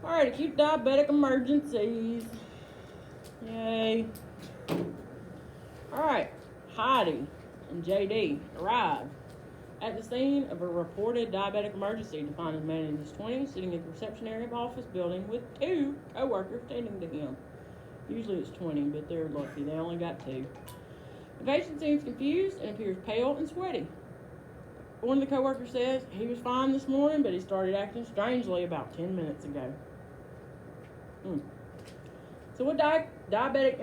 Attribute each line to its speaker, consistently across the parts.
Speaker 1: Alright, acute diabetic emergencies. Yay. Alright, Heidi and JD arrived at the scene of a reported diabetic emergency to find a man in his 20s sitting at the reception area of office building with two co-workers tending to him. Usually it's 20, but they're lucky. They only got two. The patient seems confused and appears pale and sweaty. One of the co-workers says he was fine this morning, but he started acting strangely about 10 minutes ago. So what diabetic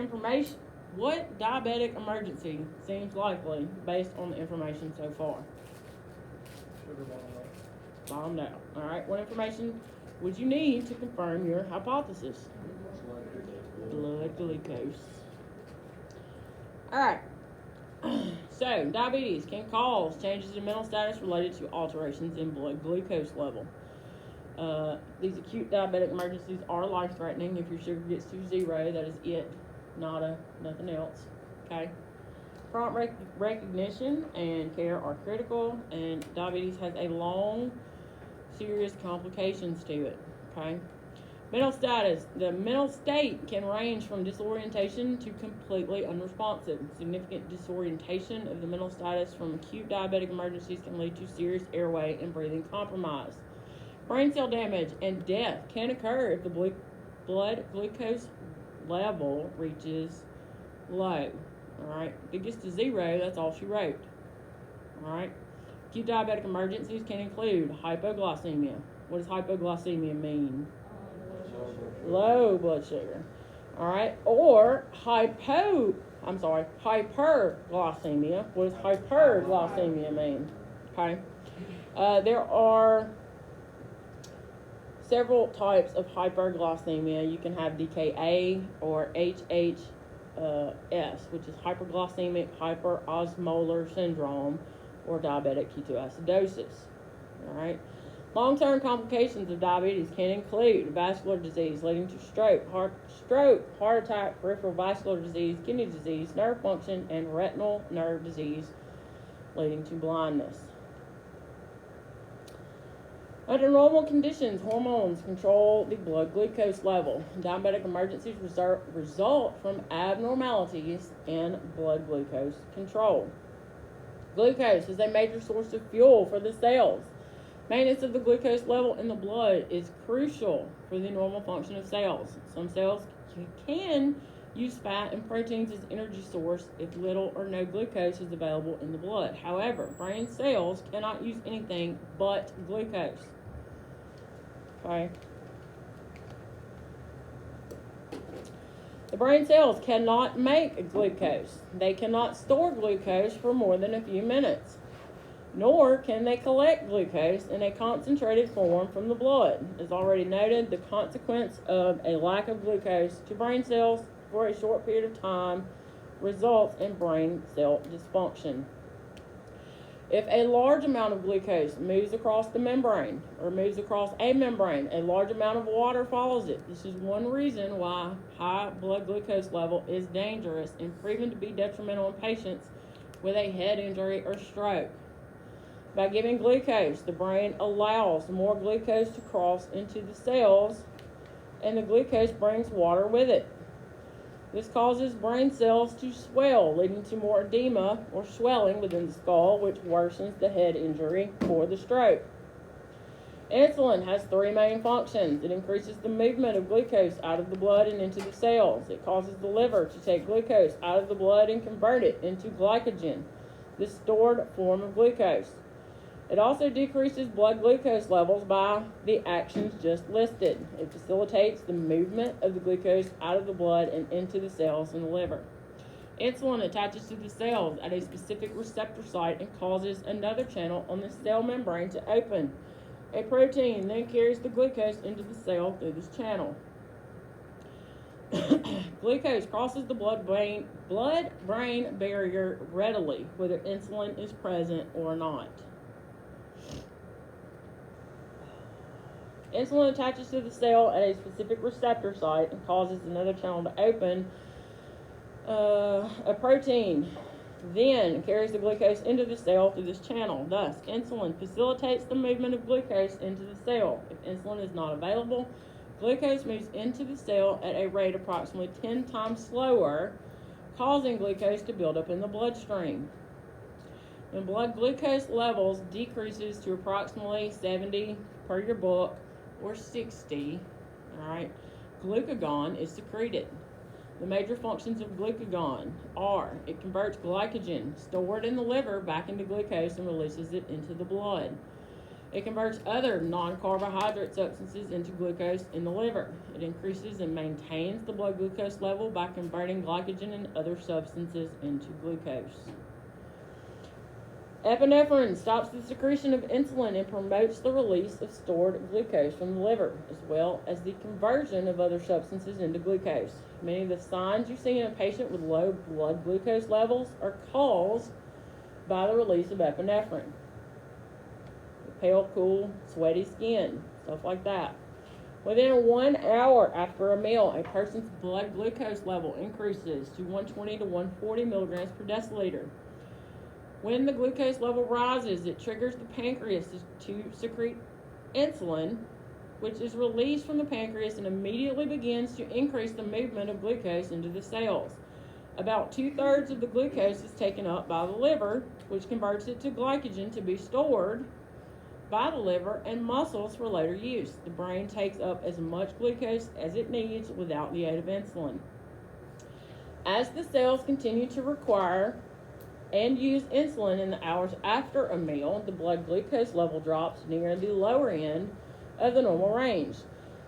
Speaker 1: emergency seems likely based on the information so far?
Speaker 2: Sugar
Speaker 1: Bombed out. Alright, what information would you need to confirm your hypothesis? Blood glucose. Alright. So, diabetes can cause changes in mental status related to alterations in blood glucose level. These acute diabetic emergencies are life-threatening. If your sugar gets to 0, that is it, nothing else. Okay. Prompt recognition and care are critical, and diabetes has a long, serious complications to it. Okay. Mental status. The mental state can range from disorientation to completely unresponsive. Significant disorientation of the mental status from acute diabetic emergencies can lead to serious airway and breathing compromise. Brain cell damage and death can occur if the blood glucose level reaches low. Alright, if it gets to 0, that's all she wrote. Alright, acute diabetic emergencies can include hypoglycemia. What does hypoglycemia mean? Low blood sugar. Alright, or hyperglycemia. What does hyperglycemia mean? Okay, there are several types of hyperglycemia. You can have DKA or HHS, which is hyperglycemic hyperosmolar syndrome, or diabetic ketoacidosis. Alright. Long-term complications of diabetes can include vascular disease leading to stroke, heart attack, peripheral vascular disease, kidney disease, nerve function, and retinal nerve disease leading to blindness. Under normal conditions, hormones control the blood glucose level. Diabetic emergencies result from abnormalities in blood glucose control. Glucose is a major source of fuel for the cells. Maintenance of the glucose level in the blood is crucial for the normal function of cells. Some cells can use fat and proteins as energy source if little or no glucose is available in the blood. However, brain cells cannot use anything but glucose. Okay. The brain cells cannot make glucose. They cannot store glucose for more than a few minutes, nor can they collect glucose in a concentrated form from the blood. As already noted, the consequence of a lack of glucose to brain cells for a short period of time results in brain cell dysfunction. If a large amount of glucose moves across the membrane or moves across a membrane, a large amount of water follows it. This is one reason why high blood glucose level is dangerous and proven to be detrimental in patients with a head injury or stroke. By giving glucose, the brain allows more glucose to cross into the cells, and the glucose brings water with it. This causes brain cells to swell, leading to more edema or swelling within the skull, which worsens the head injury or the stroke. Insulin has three main functions. It increases the movement of glucose out of the blood and into the cells. It causes the liver to take glucose out of the blood and convert it into glycogen, the stored form of glucose. It also decreases blood glucose levels by the actions just listed. It facilitates the movement of the glucose out of the blood and into the cells in the liver. Insulin attaches to the cells at a specific receptor site and causes another channel on the cell membrane to open. A protein then carries the glucose into the cell through this channel. Glucose crosses the blood-brain barrier readily, whether insulin is present or not. Insulin attaches to the cell at a specific receptor site and causes another channel to open. A protein then carries the glucose into the cell through this channel. Thus, insulin facilitates the movement of glucose into the cell. If insulin is not available Glucose moves into the cell at a rate approximately 10 times slower, causing glucose to build up in the bloodstream. When blood glucose levels decreases to approximately 70 per your book, or 60, glucagon is secreted. The major functions of glucagon are: it converts glycogen stored in the liver back into glucose and releases it into the blood. It converts other non-carbohydrate substances into glucose in the liver. It increases and maintains the blood glucose level by converting glycogen and other substances into glucose. Epinephrine stops the secretion of insulin and promotes the release of stored glucose from the liver, as well as the conversion of other substances into glucose. Many of the signs you see in a patient with low blood glucose levels are caused by the release of epinephrine. Pale, cool, sweaty skin, stuff like that. Within 1 hour after a meal, a person's blood glucose level increases to 120 to 140 milligrams per deciliter. When the glucose level rises, it triggers the pancreas to secrete insulin, which is released from the pancreas and immediately begins to increase the movement of glucose into the cells. About 2/3 of the glucose is taken up by the liver, which converts it to glycogen to be stored by the liver and muscles for later use. The brain takes up as much glucose as it needs without the aid of insulin. As the cells continue to require and use insulin in the hours after a meal, the blood glucose level drops near the lower end of the normal range.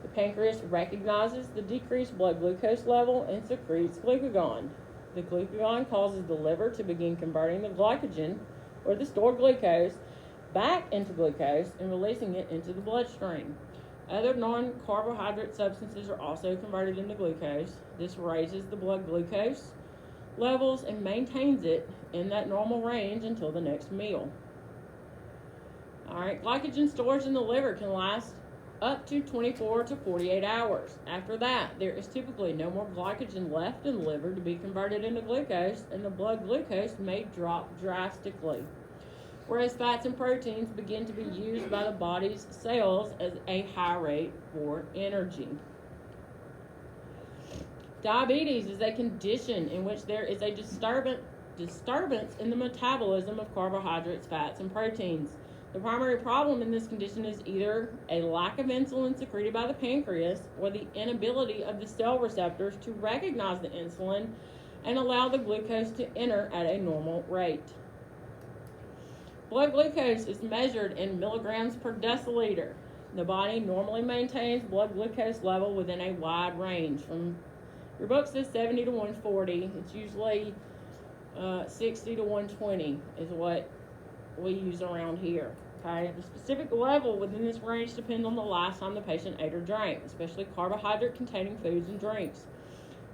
Speaker 1: The pancreas recognizes the decreased blood glucose level and secretes glucagon. The glucagon causes the liver to begin converting the glycogen, or the stored glucose, back into glucose and releasing it into the bloodstream. Other non-carbohydrate substances are also converted into glucose. This raises the blood glucose levels and maintains it in that normal range until the next meal. Glycogen storage in the liver can last up to 24 to 48 hours. After that, there is typically no more glycogen left in the liver to be converted into glucose, and the blood glucose may drop drastically. Whereas fats and proteins begin to be used by the body's cells at a high rate for energy. Diabetes is a condition in which there is a disturbance in the metabolism of carbohydrates, fats, and proteins. The primary problem in this condition is either a lack of insulin secreted by the pancreas or the inability of the cell receptors to recognize the insulin and allow the glucose to enter at a normal rate. Blood glucose is measured in milligrams per deciliter. The body normally maintains blood glucose level within a wide range. From your book says 70 to 140. It's usually 60 to 120 is what we use around here. Okay, the specific level within this range depends on the last time the patient ate or drank, especially carbohydrate-containing foods and drinks.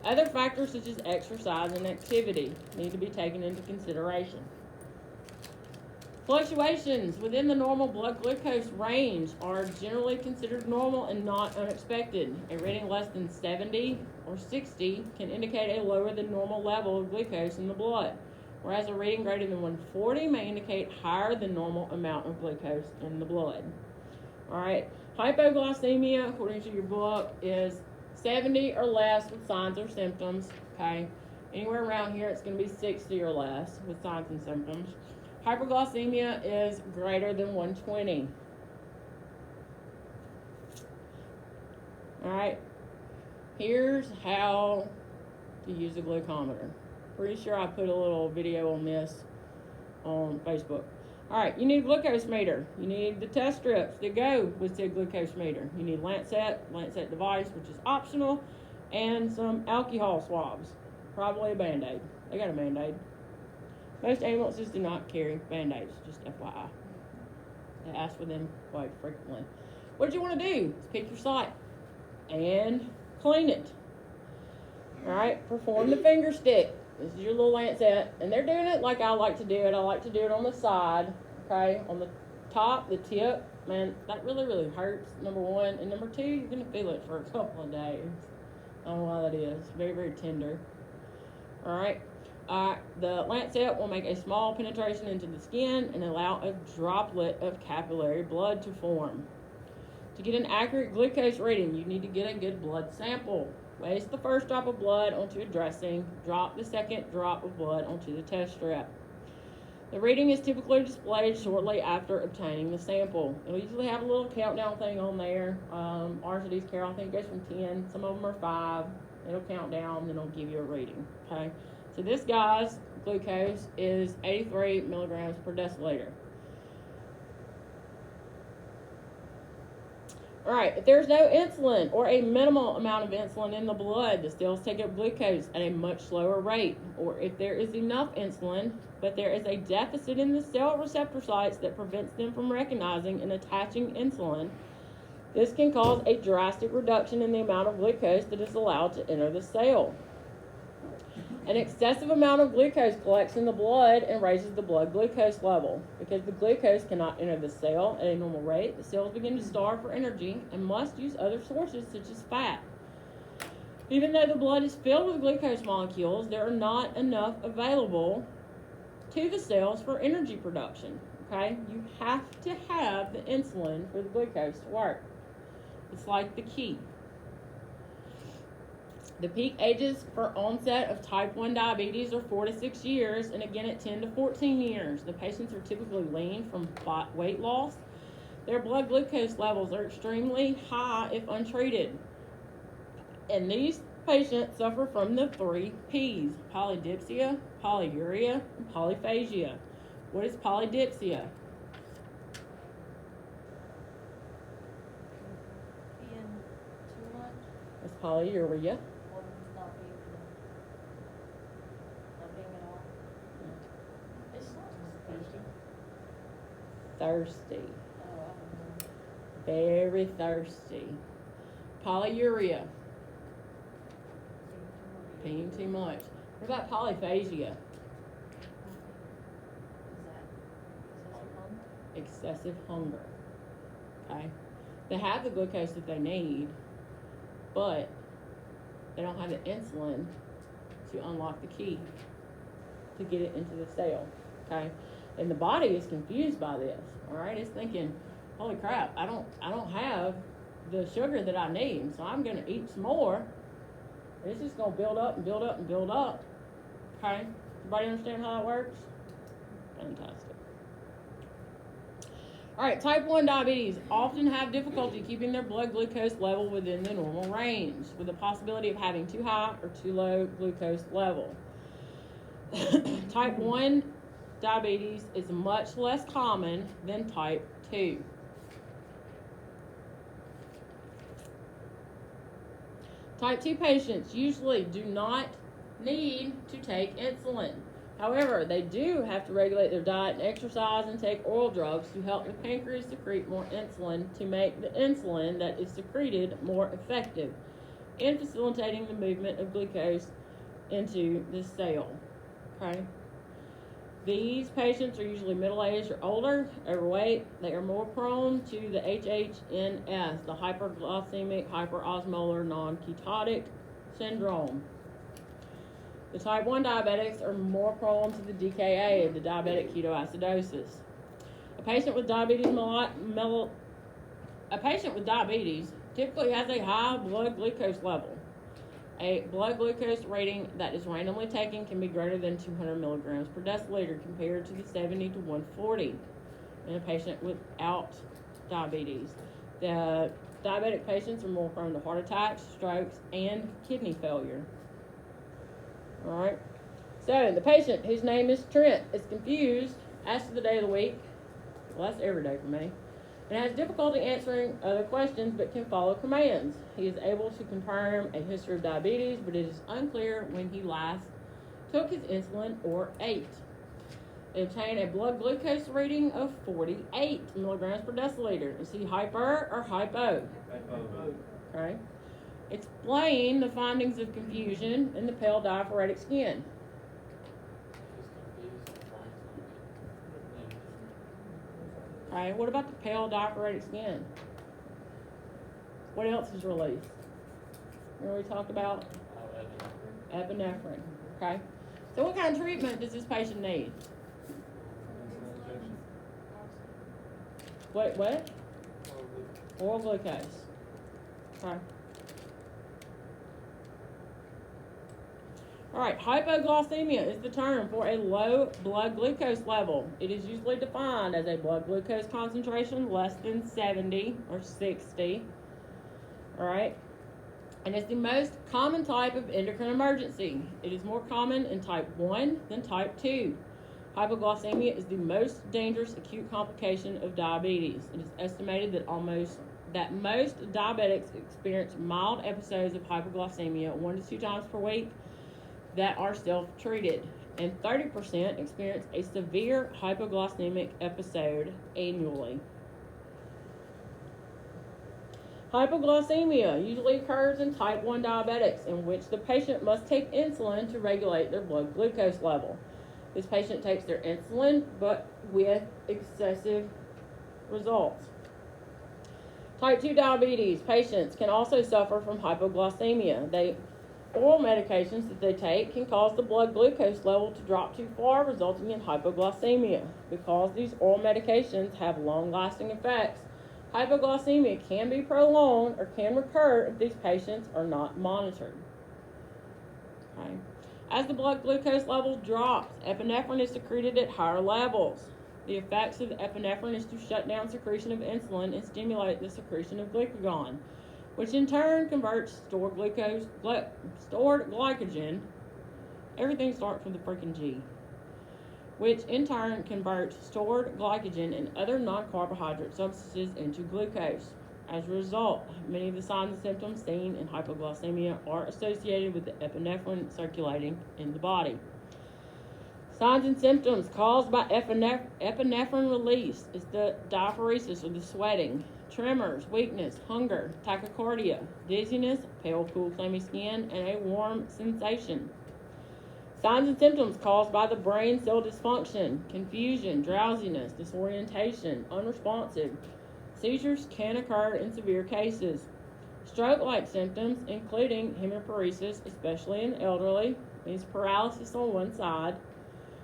Speaker 1: Other factors such as exercise and activity need to be taken into consideration. Fluctuations within the normal blood glucose range are generally considered normal and not unexpected. A reading less than 70 or 60 can indicate a lower than normal level of glucose in the blood, whereas a reading greater than 140 may indicate higher than normal amount of glucose in the blood. Hypoglycemia, according to your book, is 70 or less with signs or symptoms. Anywhere around here it's going to be 60 or less with signs and symptoms. Hyperglycemia is greater than 120. Here's how to use a glucometer. Pretty sure I put a little video on this on Facebook. You need a glucose meter. You need the test strips that go with the glucose meter. You need Lancet device, which is optional, and some alcohol swabs. Probably a Band-Aid. They got a Band-Aid. Most ambulances do not carry Band-Aids, just FYI. They ask for them quite frequently. What you want to do is pick your site and clean it. Perform the finger stick. This is your little Lancet, and they're doing it like I like to do it. I like to do it on the side, on the top, the tip. Man, that really, really hurts, number one. And number two, you're going to feel it for a couple of days. I don't know why that is. Very, very tender. The Lancet will make a small penetration into the skin and allow a droplet of capillary blood to form. To get an accurate glucose reading, you need to get a good blood sample. Place the first drop of blood onto a dressing. Drop the second drop of blood onto the test strip. The reading is typically displayed shortly after obtaining the sample. It'll usually have a little countdown thing on there. Ours at East Carroll, I think it goes from 10. Some of them are 5. It'll count down, then it'll give you a reading. Okay. So this guy's glucose is 83 milligrams per deciliter. All right, if there's no insulin or a minimal amount of insulin in the blood, the cells take up glucose at a much slower rate. Or if there is enough insulin, but there is a deficit in the cell receptor sites that prevents them from recognizing and attaching insulin, this can cause a drastic reduction in the amount of glucose that is allowed to enter the cell. An excessive amount of glucose collects in the blood and raises the blood glucose level. Because the glucose cannot enter the cell at a normal rate, the cells begin to starve for energy and must use other sources such as fat. Even though the blood is filled with glucose molecules, there are not enough available to the cells for energy production. Okay? You have to have the insulin for the glucose to work. It's like the key. The peak ages for onset of type 1 diabetes are 4 to 6 years, and again at 10 to 14 years. The patients are typically lean from weight loss. Their blood glucose levels are extremely high if untreated. And these patients suffer from the 3 P's: polydipsia, polyuria, and polyphagia. What is polydipsia?
Speaker 3: Being too much,
Speaker 1: It's polyuria.
Speaker 3: or not being at all. It's not
Speaker 2: Thirsty?
Speaker 1: Thirsty.
Speaker 3: Oh, I don't know.
Speaker 1: Very thirsty. Polyuria. Peeing too much. What about polyphagia? Excessive hunger. Okay? They have the glucose that they need, but they don't have the insulin to unlock the key to get it into the cell. Okay? And the body is confused by this. Alright? It's thinking, holy crap, I don't have the sugar that I need, so I'm gonna eat some more. It's just gonna build up and build up and build up. Okay? Everybody understand how that works? Fantastic. Alright, type 1 diabetes often have difficulty keeping their blood glucose level within the normal range, with the possibility of having too high or too low glucose level. Type 1 diabetes is much less common than type 2. Type 2 patients usually do not need to take insulin. However, they do have to regulate their diet and exercise and take oral drugs to help the pancreas secrete more insulin to make the insulin that is secreted more effective in facilitating the movement of glucose into the cell. Okay? These patients are usually middle-aged or older, overweight. They are more prone to the HHNS, the hyperglycemic hyperosmolar non-ketotic syndrome. The type 1 diabetics are more prone to the DKA, the diabetic ketoacidosis. A patient with diabetes typically has a high blood glucose level. A blood glucose rating that is randomly taken can be greater than 200 milligrams per deciliter compared to the 70 to 140 in a patient without diabetes. The diabetic patients are more prone to heart attacks, strokes, and kidney failure. All right. So the patient, whose name is Trent, is confused as to the day of the week. Well, that's every day for me. And has difficulty answering other questions but can follow commands. He is able to confirm a history of diabetes, but it is unclear when he last took his insulin or ate. They obtain a blood glucose reading of 48 milligrams per deciliter. Is he hyper or hypo?
Speaker 2: Hypo.
Speaker 1: Okay. Explain the findings of confusion in the pale diaphoretic skin. Okay, what about the pale diaphoretic skin? What else is released? Remember we talked about epinephrine. Okay. So what kind of treatment does this patient need? Oral glucose. Okay. Alright, hypoglycemia is the term for a low blood glucose level. It is usually defined as a blood glucose concentration less than 70 or 60. Alright? And it's the most common type of endocrine emergency. It is more common in type 1 than type 2. Hypoglycemia is the most dangerous acute complication of diabetes. It is estimated that most diabetics experience mild episodes of hypoglycemia 1 to 2 times per week that are self-treated, and 30% experience a severe hypoglycemic episode annually. Hypoglycemia usually occurs in type 1 diabetics, in which the patient must take insulin to regulate their blood glucose level. This patient takes their insulin, but with excessive results. Type 2 diabetes patients can also suffer from hypoglycemia. Oral medications that they take can cause the blood glucose level to drop too far, resulting in hypoglycemia. Because these oral medications have long-lasting effects, hypoglycemia can be prolonged or can recur if these patients are not monitored. Okay. As the blood glucose level drops, epinephrine is secreted at higher levels. The effects of epinephrine is to shut down secretion of insulin and stimulate the secretion of glucagon, which in turn converts stored glycogen, everything starts with the freaking G, which in turn converts stored glycogen and other non-carbohydrate substances into glucose. As a result, many of the signs and symptoms seen in hypoglycemia are associated with the epinephrine circulating in the body. Signs and symptoms caused by epinephrine release is the diaphoresis or the sweating, tremors, weakness, hunger, tachycardia, dizziness, pale, cool, clammy skin, and a warm sensation. Signs and symptoms caused by the brain cell dysfunction, confusion, drowsiness, disorientation, unresponsive. Seizures can occur in severe cases. Stroke-like symptoms, including hemiparesis, especially in elderly, means paralysis on one side.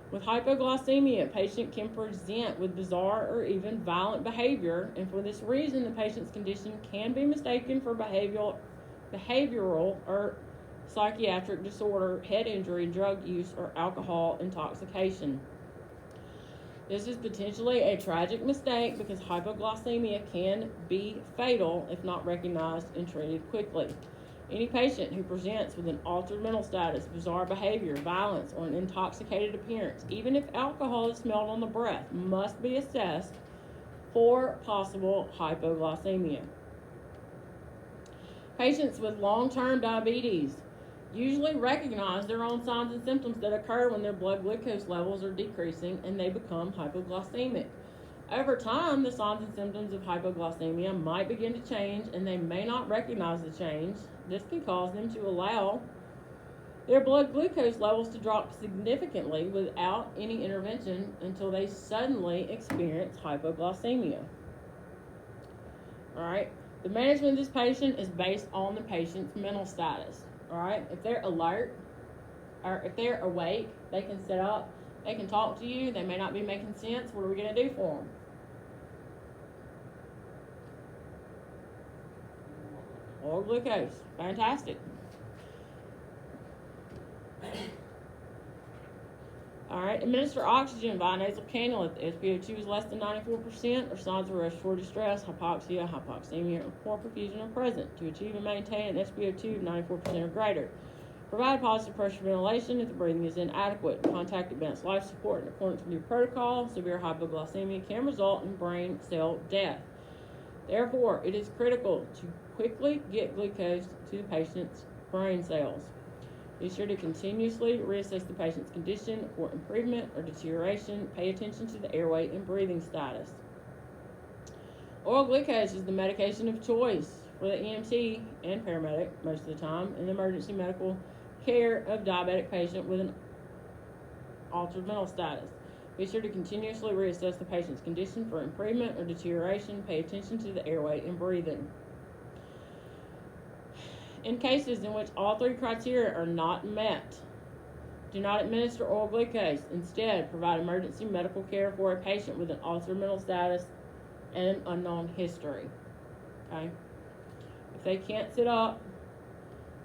Speaker 1: With hypoglycemia, a patient can present with bizarre or even violent behavior, and for this reason, the patient's condition can be mistaken for behavioral or psychiatric disorder, head injury, drug use, or alcohol intoxication. This is potentially a tragic mistake because hypoglycemia can be fatal if not recognized and treated quickly. Any patient who presents with an altered mental status, bizarre behavior, violence, or an intoxicated appearance, even if alcohol is smelled on the breath, must be assessed for possible hypoglycemia. Patients with long-term diabetes usually recognize their own signs and symptoms that occur when their blood glucose levels are decreasing and they become hypoglycemic. Over time, the signs and symptoms of hypoglycemia might begin to change and they may not recognize the change. This can cause them to allow their blood glucose levels to drop significantly without any intervention until they suddenly experience hypoglycemia. Alright, the management of this patient is based on the patient's mental status. Alright, if they're alert or if they're awake, they can sit up, they can talk to you, they may not be making sense. What are we going to do for them? Oral glucose. Fantastic. Alright, administer oxygen via nasal cannula if the SpO2 is less than 94% or signs of respiratory distress, hypoxia, hypoxemia, or poor perfusion are present to achieve and maintain an SpO2 of 94% or greater. Provide positive pressure ventilation if the breathing is inadequate. Contact advanced life support in accordance with your protocol. Severe hypoglycemia can result in brain cell death. Therefore, it is critical to quickly get glucose to the patient's brain cells. Be sure to continuously reassess the patient's condition for improvement or deterioration. Pay attention to the airway and breathing status. Oral glucose is the medication of choice for the EMT and paramedic most of the time in emergency medical care of diabetic patient with an altered mental status. Be sure to continuously reassess the patient's condition for improvement or deterioration. Pay attention to the airway and breathing. In cases in which all three criteria are not met, do not administer oral glucose. Instead, provide emergency medical care for a patient with an altered mental status and an unknown history. okay? If they can't sit up,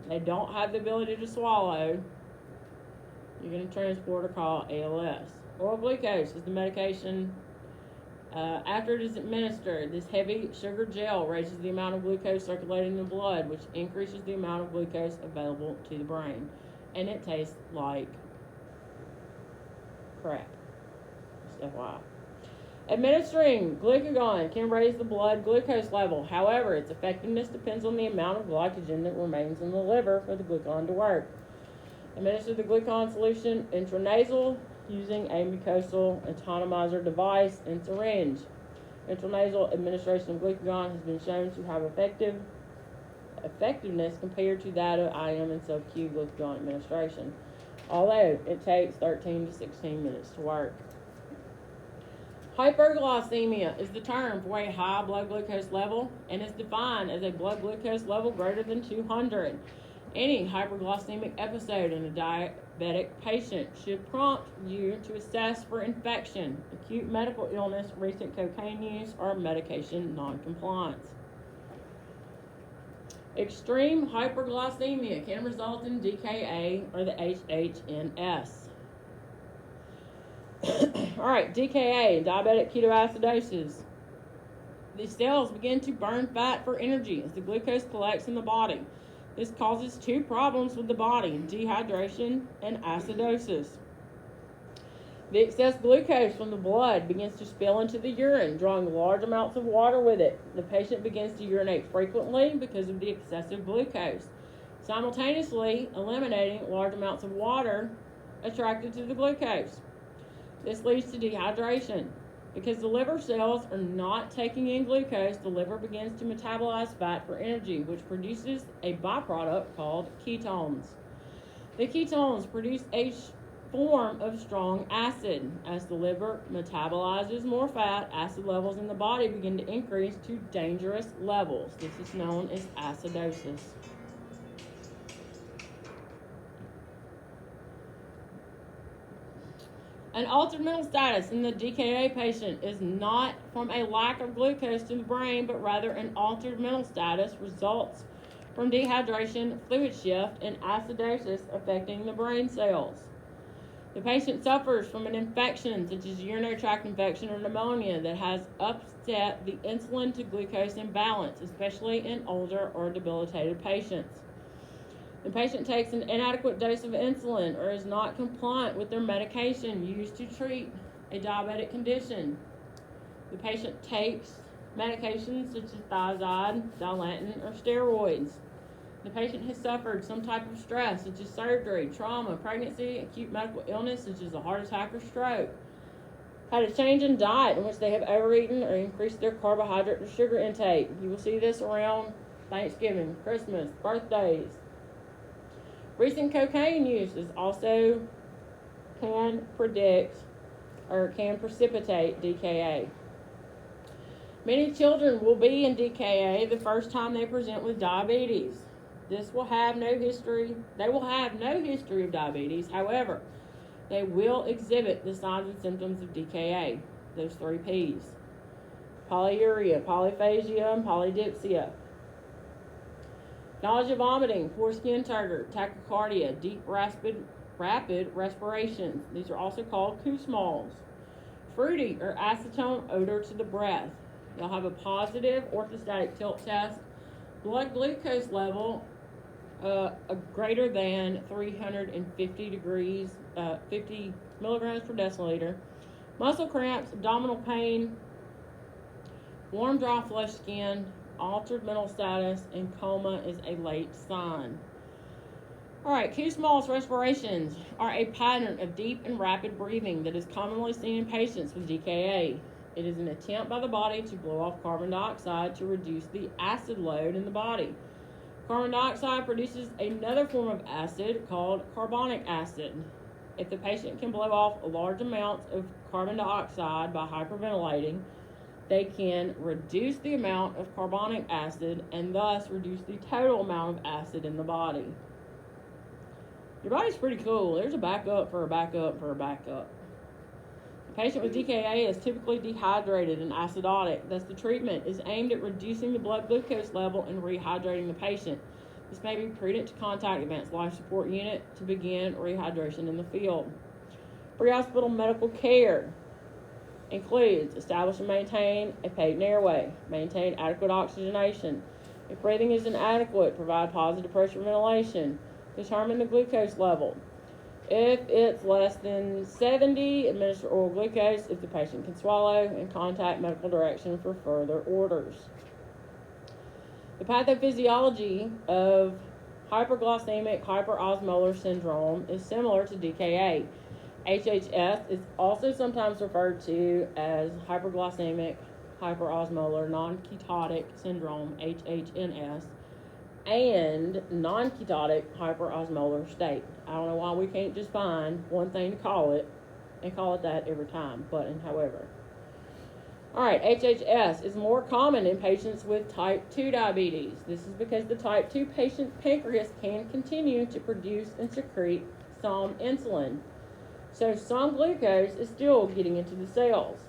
Speaker 1: they don't have the ability to swallow, you're going to transport or call ALS. Oral glucose is the medication. After it is administered, this heavy sugar gel raises the amount of glucose circulating in the blood, which increases the amount of glucose available to the brain. And it tastes like crap. Just FYI. Administering glucagon can raise the blood glucose level. However, its effectiveness depends on the amount of glycogen that remains in the liver for the glucagon to work. Administer the glucagon solution intranasal using a mucosal atomizer device and syringe. Intranasal administration of glucagon has been shown to have effectiveness compared to that of IM and sub-Q glucagon administration, although it takes 13 to 16 minutes to work. Hyperglycemia is the term for a high blood glucose level and is defined as a blood glucose level greater than 200. Any hyperglycemic episode in a diabetic patient should prompt you to assess for infection, acute medical illness, recent cocaine use, or medication noncompliance. Extreme hyperglycemia can result in DKA or the HHNS. Alright, DKA, diabetic ketoacidosis. The cells begin to burn fat for energy as the glucose collects in the body. This causes two problems with the body, dehydration and acidosis. The excess glucose from the blood begins to spill into the urine, drawing large amounts of water with it. The patient begins to urinate frequently because of the excessive glucose, simultaneously eliminating large amounts of water attracted to the glucose. This leads to dehydration. Because the liver cells are not taking in glucose, the liver begins to metabolize fat for energy, which produces a byproduct called ketones. The ketones produce a form of strong acid. As the liver metabolizes more fat, acid levels in the body begin to increase to dangerous levels. This is known as acidosis. An altered mental status in the DKA patient is not from a lack of glucose to the brain, but rather an altered mental status results from dehydration, fluid shift, and acidosis affecting the brain cells. The patient suffers from an infection such as urinary tract infection or pneumonia that has upset the insulin to glucose imbalance, especially in older or debilitated patients. The patient takes an inadequate dose of insulin or is not compliant with their medication used to treat a diabetic condition. The patient takes medications such as thiazide, Dilantin, or steroids. The patient has suffered some type of stress such as surgery, trauma, pregnancy, acute medical illness such as a heart attack or stroke. Had a change in diet in which they have overeaten or increased their carbohydrate or sugar intake. You will see this around Thanksgiving, Christmas, birthdays. Recent cocaine use is also can precipitate DKA. Many children will be in DKA the first time they present with diabetes. They will have no history of diabetes. However, they will exhibit the signs and symptoms of DKA, those 3 Ps. Polyuria, polyphagia, and polydipsia. Nausea, vomiting, poor skin turgor, tachycardia, deep rapid respirations. These are also called Kussmaul's. Fruity or acetone odor to the breath. They'll have a positive orthostatic tilt test. Blood glucose level greater than 350 50 milligrams per deciliter. Muscle cramps, abdominal pain, warm, dry, flushed skin, altered mental status, and coma is a late sign. Alright, Kussmaul's respirations are a pattern of deep and rapid breathing that is commonly seen in patients with DKA. It is an attempt by the body to blow off carbon dioxide to reduce the acid load in the body. Carbon dioxide produces another form of acid called carbonic acid. If the patient can blow off large amounts of carbon dioxide by hyperventilating, they can reduce the amount of carbonic acid and thus reduce the total amount of acid in the body. Your body's pretty cool. There's a backup for a backup for a backup. The patient with DKA is typically dehydrated and acidotic. Thus, the treatment is aimed at reducing the blood glucose level and rehydrating the patient. This may be prudent to contact Advanced Life Support Unit to begin rehydration in the field. Pre-hospital medical care includes establish and maintain a patent airway, maintain adequate oxygenation. If breathing is inadequate, provide positive pressure ventilation. Determine the glucose level. If it's less than 70, administer oral glucose if the patient can swallow, and contact medical direction for further orders. The pathophysiology of hyperglycemic hyperosmolar syndrome is similar to DKA. HHS is also sometimes referred to as hyperglycemic hyperosmolar non-ketotic syndrome, HHNS, and non-ketotic hyperosmolar state. I don't know why we can't just find one thing to call it and call it that every time, but and however. All right, HHS is more common in patients with type 2 diabetes. This is because the type 2 patient's pancreas can continue to produce and secrete some insulin. So some glucose is still getting into the cells.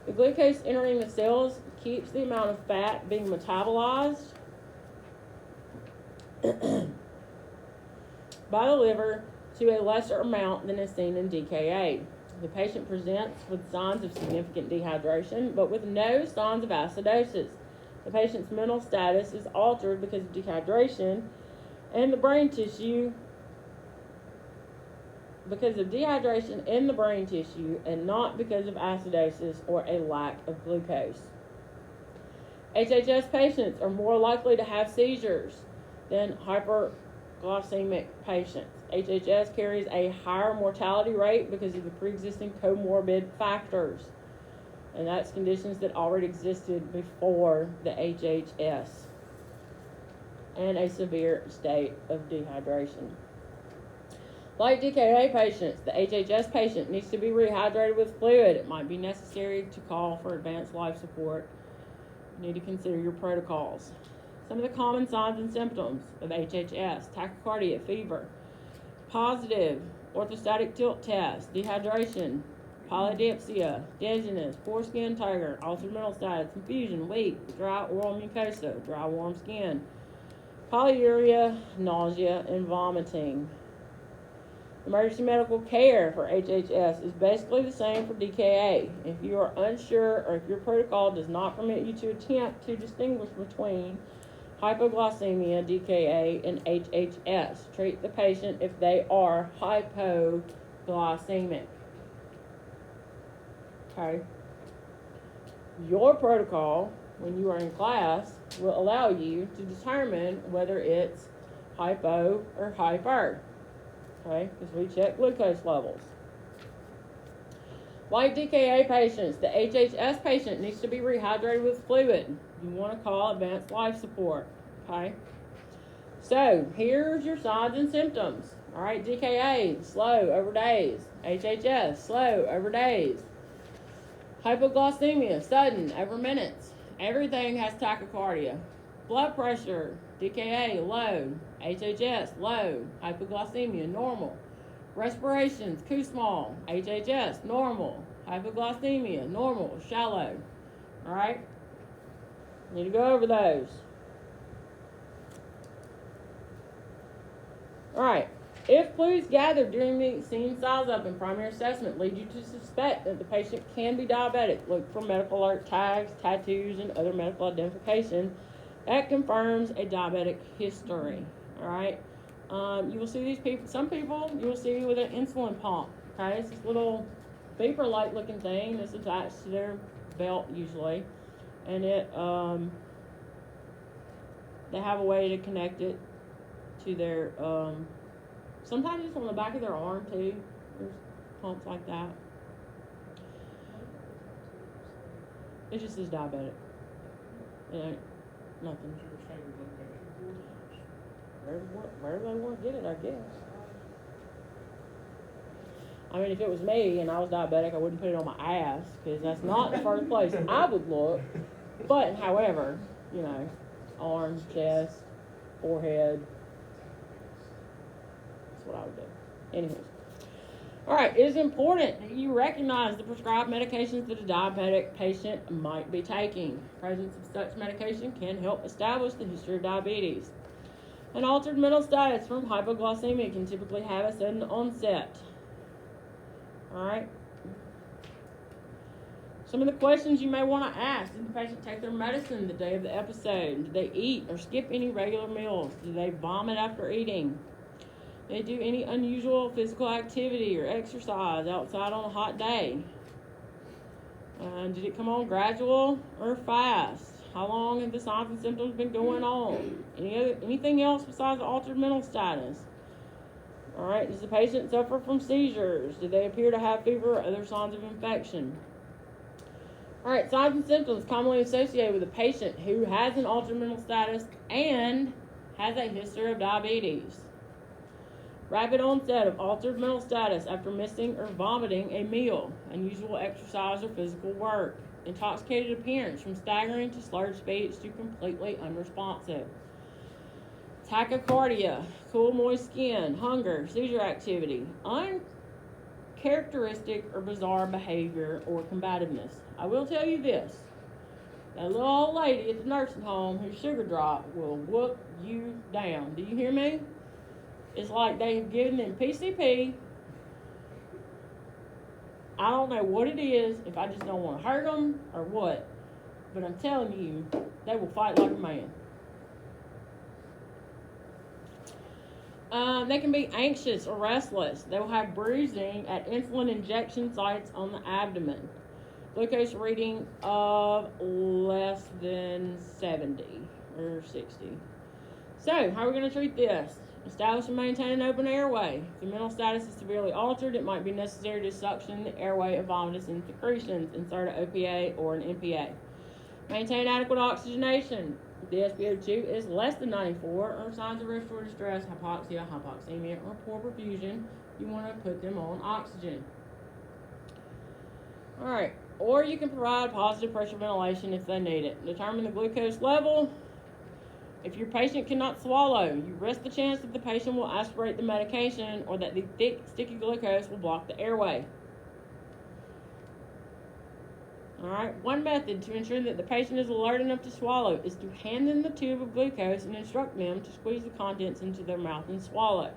Speaker 1: The glucose entering the cells keeps the amount of fat being metabolized by the liver to a lesser amount than is seen in DKA. The patient presents with signs of significant dehydration, but with no signs of acidosis. The patient's mental status is altered because of dehydration, and the brain tissue, because of dehydration in the brain tissue, and not because of acidosis or a lack of glucose. HHS patients are more likely to have seizures than hyperglycemic patients. HHS carries a higher mortality rate because of the pre-existing comorbid factors, and that's conditions that already existed before the HHS, and a severe state of dehydration. Like DKA patients, the HHS patient needs to be rehydrated with fluid. It might be necessary to call for advanced life support. You need to consider your protocols. Some of the common signs and symptoms of HHS: tachycardia, fever, positive orthostatic tilt test, dehydration, polydipsia, dizziness, foreskin tiger, altered mental status, confusion, weak, dry oral mucosa, dry warm skin, polyuria, nausea, and vomiting. Emergency medical care for HHS is basically the same for DKA. If you are unsure or if your protocol does not permit you to attempt to distinguish between hypoglycemia, DKA, and HHS, treat the patient if they are hypoglycemic. Okay. Your protocol, when you are in class, will allow you to determine whether it's hypo or hyper. Okay, because we check glucose levels. Like DKA patients, the HHS patient needs to be rehydrated with fluid. You want to call advanced life support. Okay, so here's your signs and symptoms. All right, DKA, slow over days. HHS, slow over days. Hypoglycemia, sudden over minutes. Everything has tachycardia. Blood pressure, DKA, low. HHS, low. Hypoglycemia, normal. Respirations, Kussmaul. HHS, normal. Hypoglycemia, normal, shallow. All right? Need to go over those. All right. If clues gathered during the scene size up and primary assessment lead you to suspect that the patient can be diabetic, look for medical alert tags, tattoos, and other medical identification that confirms a diabetic history. All right. You will see these people. Some people you will see with an insulin pump. Okay, it's this little beeper-like looking thing that's attached to their belt usually, and it they have a way to connect it to their sometimes it's on the back of their arm too. There's pumps like that. It just says diabetic. It ain't nothing. Wherever they want to get it, I guess. I mean, if it was me and I was diabetic, I wouldn't put it on my ass, because that's not the first place I would look. But, however, you know, arms, chest, forehead, that's what I would do. Anyways. All right, it is important that you recognize the prescribed medications that a diabetic patient might be taking. Presence of such medication can help establish the history of diabetes. An altered mental status from hypoglycemia can typically have a sudden onset. All right. Some of the questions you may want to ask: did the patient take their medicine the day of the episode? Did they eat or skip any regular meals? Did they vomit after eating? Did they do any unusual physical activity or exercise outside on a hot day? Did it come on gradual or fast? How long have the signs and symptoms been going on? Anything else besides the altered mental status? All right, does the patient suffer from seizures? Do they appear to have fever or other signs of infection? All right, signs and symptoms commonly associated with a patient who has an altered mental status and has a history of diabetes. Rapid onset of altered mental status after missing or vomiting a meal, unusual exercise or physical work, intoxicated appearance from staggering to slurred speech to completely unresponsive, tachycardia, cool moist skin, hunger, seizure activity, uncharacteristic or bizarre behavior or combativeness. I will tell you this, that little old lady at the nursing home whose sugar drop will whoop you down. Do you hear me? It's like they've given them PCP. I don't know what it is, if I just don't want to hurt them or what, but I'm telling you, they will fight like a man. They can be anxious or restless. They will have bruising at insulin injection sites on the abdomen. Glucose reading of less than 70 or 60. So, how are we going to treat this? Establish and maintain an open airway. If the mental status is severely altered, it might be necessary to suction the airway of vomitus and secretions. Insert an OPA or an NPA. Maintain adequate oxygenation. If the SpO2 is less than 94 or signs of respiratory distress, hypoxia, hypoxemia, or poor perfusion, you want to put them on oxygen. All right. Or you can provide positive pressure ventilation if they need it. Determine the glucose level. If your patient cannot swallow, you risk the chance that the patient will aspirate the medication or that the thick, sticky glucose will block the airway. All right, one method to ensure that the patient is alert enough to swallow is to hand them the tube of glucose and instruct them to squeeze the contents into their mouth and swallow.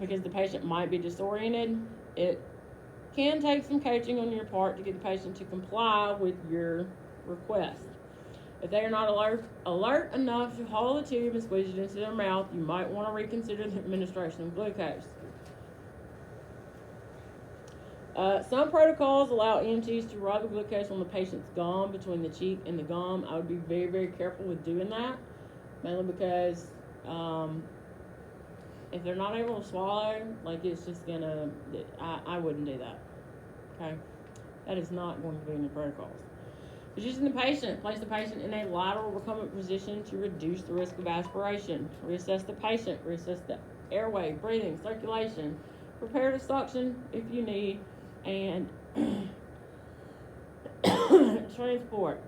Speaker 1: Because the patient might be disoriented, it can take some coaching on your part to get the patient to comply with your request. If they are not alert enough to hold the tube and squeeze it into their mouth, you might want to reconsider the administration of glucose. Some protocols allow EMTs to rub the glucose on the patient's gum, between the cheek and the gum. I would be very, very careful with doing that, mainly because if they're not able to swallow, like it's just gonna, I wouldn't do that, okay? That is not going to be in the protocols. Position the patient. Place the patient in a lateral recumbent position to reduce the risk of aspiration. Reassess the patient. Reassess the airway, breathing, circulation. Prepare to suction if you need, and transport.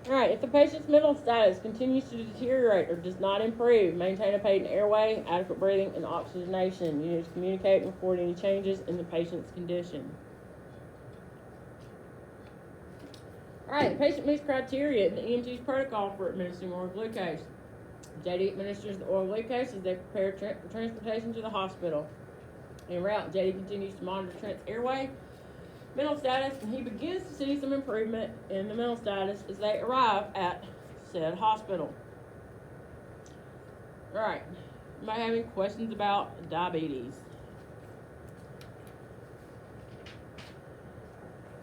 Speaker 1: All right, if the patient's mental status continues to deteriorate or does not improve, maintain a patent airway, adequate breathing, and oxygenation. You need to communicate and report any changes in the patient's condition. All right, the patient meets criteria in the EMT's protocol for administering oral glucose. JD administers the oral glucose as they prepare for transportation to the hospital. En route, JD continues to monitor Trent's airway, mental status, and he begins to see some improvement in the mental status as they arrive at said hospital. All right, anybody have any questions about diabetes?